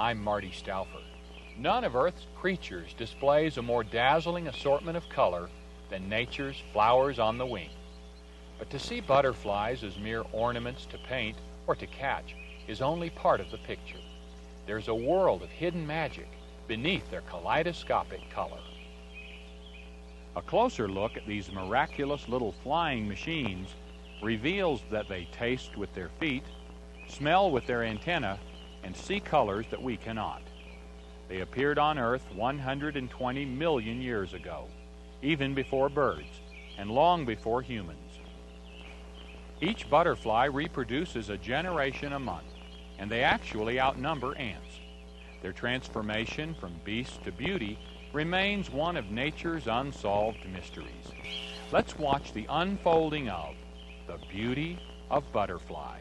I'm Marty Stouffer. None of Earth's creatures displays a more dazzling assortment of color than nature's flowers on the wing. But to see butterflies as mere ornaments to paint or to catch is only part of the picture. There's a world of hidden magic beneath their kaleidoscopic color. A closer look at these miraculous little flying machines reveals that they taste with their feet, smell with their antennae, and see colors that we cannot. They appeared on Earth 120 million years ago, even before birds, and long before humans. Each butterfly reproduces a generation a month, and they actually outnumber ants. Their transformation from beast to beauty remains one of nature's unsolved mysteries. Let's watch the unfolding of the beauty of butterflies.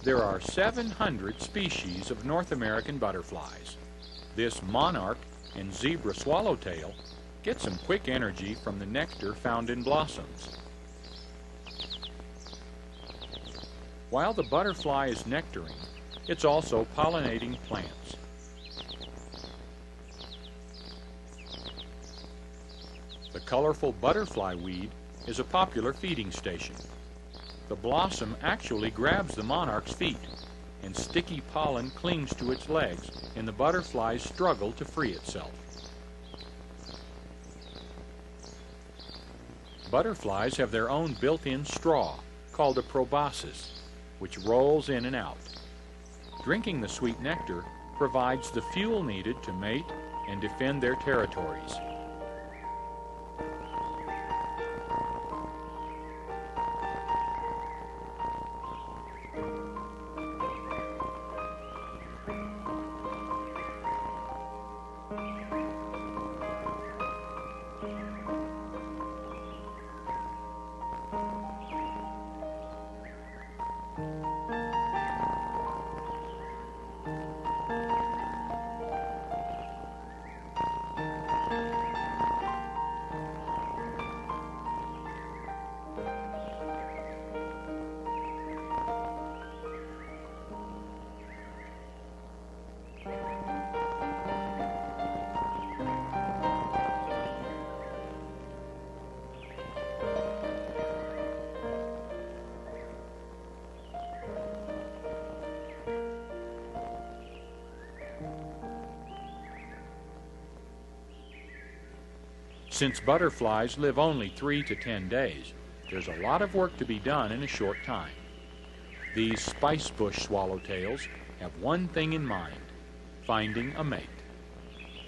There are 700 species of North American butterflies. This monarch and zebra swallowtail get some quick energy from the nectar found in blossoms. While the butterfly is nectaring, it's also pollinating plants. The colorful butterfly weed is a popular feeding station. The blossom actually grabs the monarch's feet, and sticky pollen clings to its legs in the butterfly's struggle to free itself. Butterflies have their own built-in straw, called a proboscis, which rolls in and out. Drinking the sweet nectar provides the fuel needed to mate and defend their territories. Since butterflies live only 3 to 10 days, there's a lot of work to be done in a short time. These spice bush swallowtails have one thing in mind: finding a mate.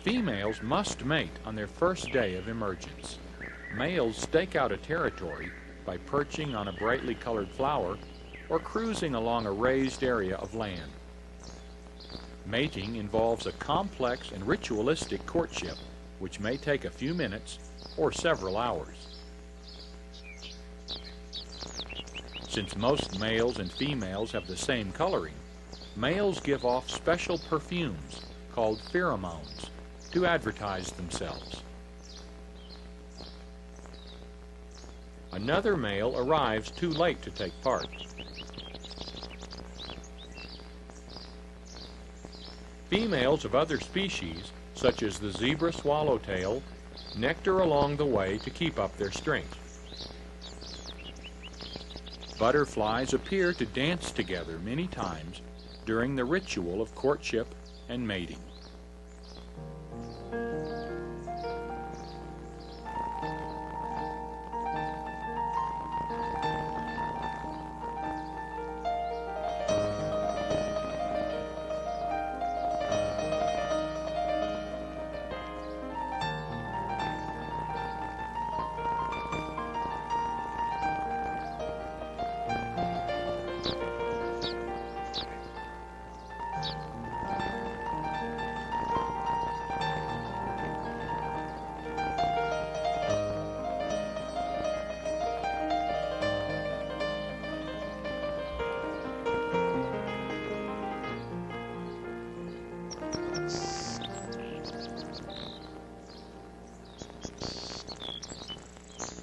Females must mate on their first day of emergence. Males stake out a territory by perching on a brightly colored flower or cruising along a raised area of land. Mating involves a complex and ritualistic courtship, which may take a few minutes or several hours. Since most males and females have the same coloring, males give off special perfumes called pheromones to advertise themselves. Another male arrives too late to take part. Females of other species, such as the zebra swallowtail, nectar along the way to keep up their strength. Butterflies appear to dance together many times during the ritual of courtship and mating.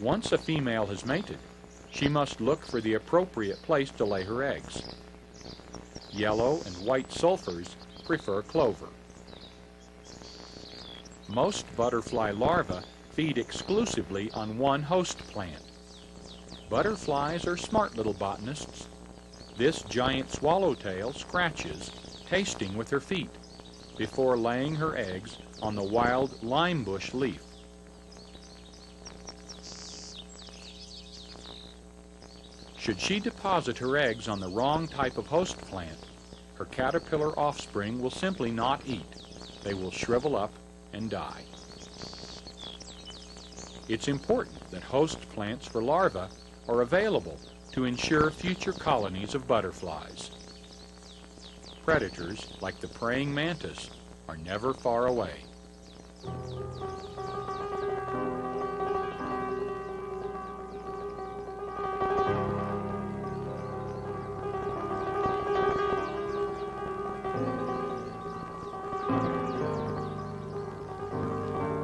Once a female has mated, she must look for the appropriate place to lay her eggs. Yellow and white sulfurs prefer clover. Most butterfly larvae feed exclusively on one host plant. Butterflies are smart little botanists. This giant swallowtail scratches, tasting with her feet, before laying her eggs on the wild lime bush leaf. Should she deposit her eggs on the wrong type of host plant, her caterpillar offspring will simply not eat. They will shrivel up and die. It's important that host plants for larvae are available to ensure future colonies of butterflies. Predators, like the praying mantis, are never far away.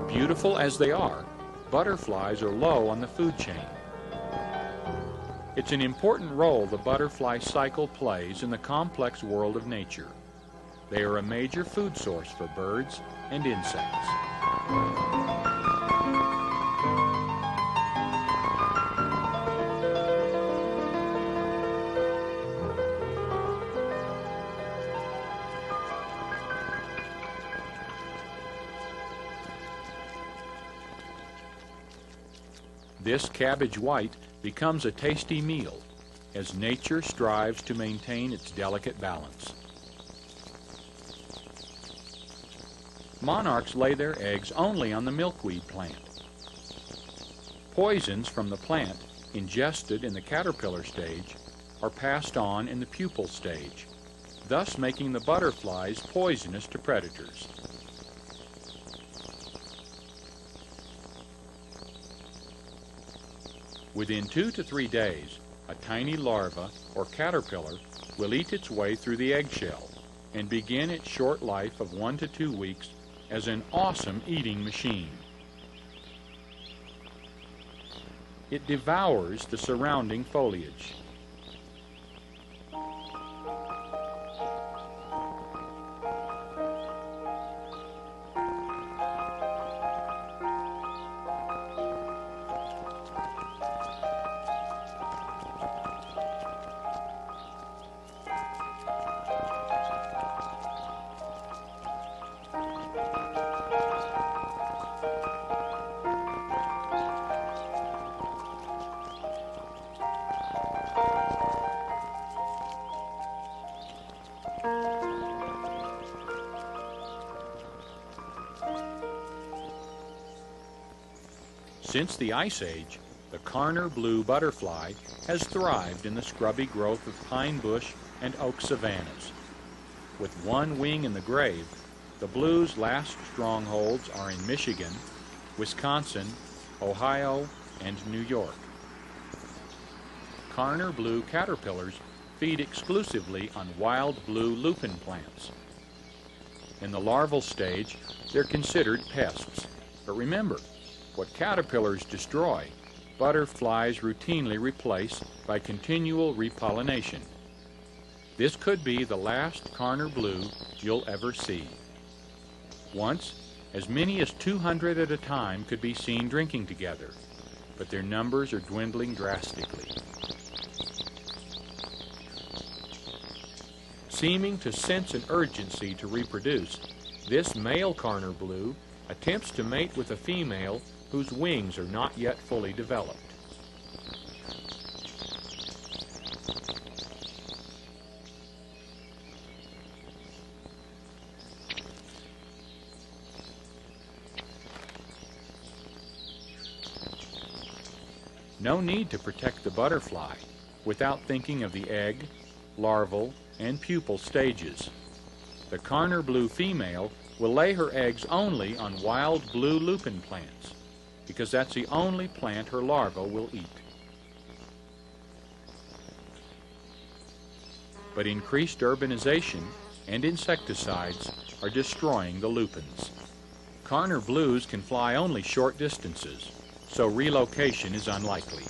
Beautiful as they are, butterflies are low on the food chain. It's an important role the butterfly cycle plays in the complex world of nature. They are a major food source for birds and insects. This cabbage white becomes a tasty meal as nature strives to maintain its delicate balance. Monarchs lay their eggs only on the milkweed plant. Poisons from the plant ingested in the caterpillar stage are passed on in the pupal stage, thus making the butterflies poisonous to predators. Within 2 to 3 days, a tiny larva or caterpillar will eat its way through the eggshell and begin its short life of 1 to 2 weeks as an awesome eating machine. It devours the surrounding foliage. Since the Ice Age, the Carner blue butterfly has thrived in the scrubby growth of pine bush and oak savannas. With one wing in the grave, the blue's last strongholds are in Michigan, Wisconsin, Ohio, and New York. Carner blue caterpillars feed exclusively on wild blue lupin plants. In the larval stage, they're considered pests. But remember, what caterpillars destroy, butterflies routinely replace by continual repollination. This could be the last Carner blue you'll ever see. Once, as many as 200 at a time could be seen drinking together, but their numbers are dwindling drastically. Seeming to sense an urgency to reproduce, this male Carner blue attempts to mate with a female whose wings are not yet fully developed. No need to protect the butterfly without thinking of the egg, larval, and pupal stages. The Carner blue female will lay her eggs only on wild blue lupin plants, because that's the only plant her larva will eat. But increased urbanization and insecticides are destroying the lupins. Carner blues can fly only short distances, so relocation is unlikely.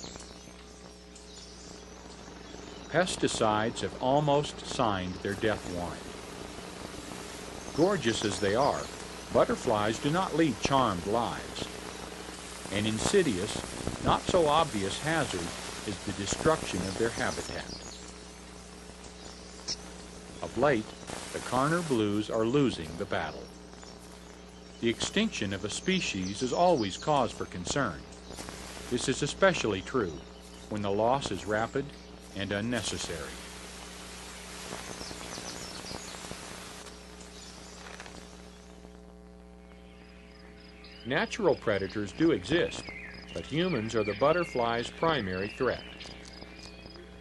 Pesticides have almost signed their death warrant. Gorgeous as they are, butterflies do not lead charmed lives. An insidious, not so obvious hazard is the destruction of their habitat. Of late, the Carner blues are losing the battle. The extinction of a species is always cause for concern. This is especially true when the loss is rapid and unnecessary. Natural predators do exist, but humans are the butterfly's primary threat.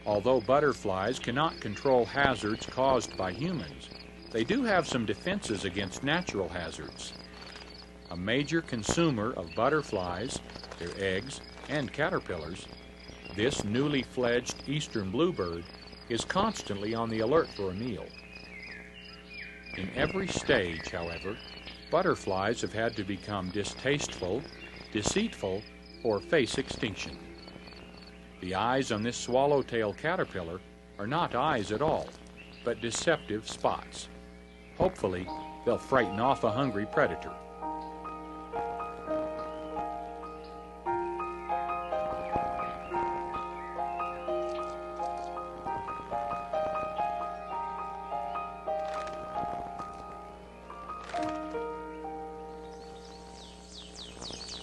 Although butterflies cannot control hazards caused by humans, they do have some defenses against natural hazards. A major consumer of butterflies, their eggs, and caterpillars, this newly fledged eastern bluebird is constantly on the alert for a meal. In every stage, however, butterflies have had to become distasteful, deceitful, or face extinction. The eyes on this swallowtail caterpillar are not eyes at all, but deceptive spots. Hopefully, they'll frighten off a hungry predator.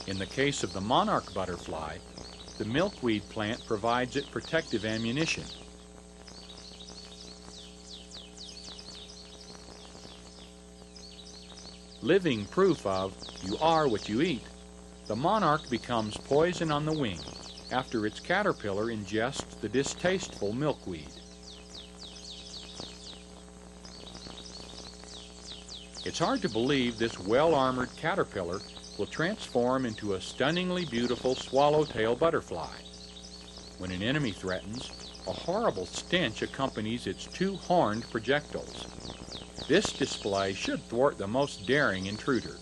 In the case of the monarch butterfly, the milkweed plant provides it protective ammunition. Living proof of "you are what you eat," the monarch becomes poison on the wing after its caterpillar ingests the distasteful milkweed. It's hard to believe this well-armored caterpillar will transform into a stunningly beautiful swallowtail butterfly. When an enemy threatens, a horrible stench accompanies its two horned projectiles. This display should thwart the most daring intruder.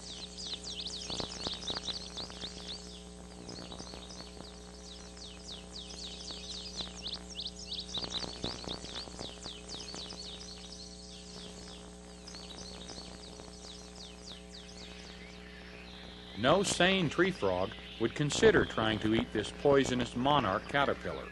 No sane tree frog would consider trying to eat this poisonous monarch caterpillar.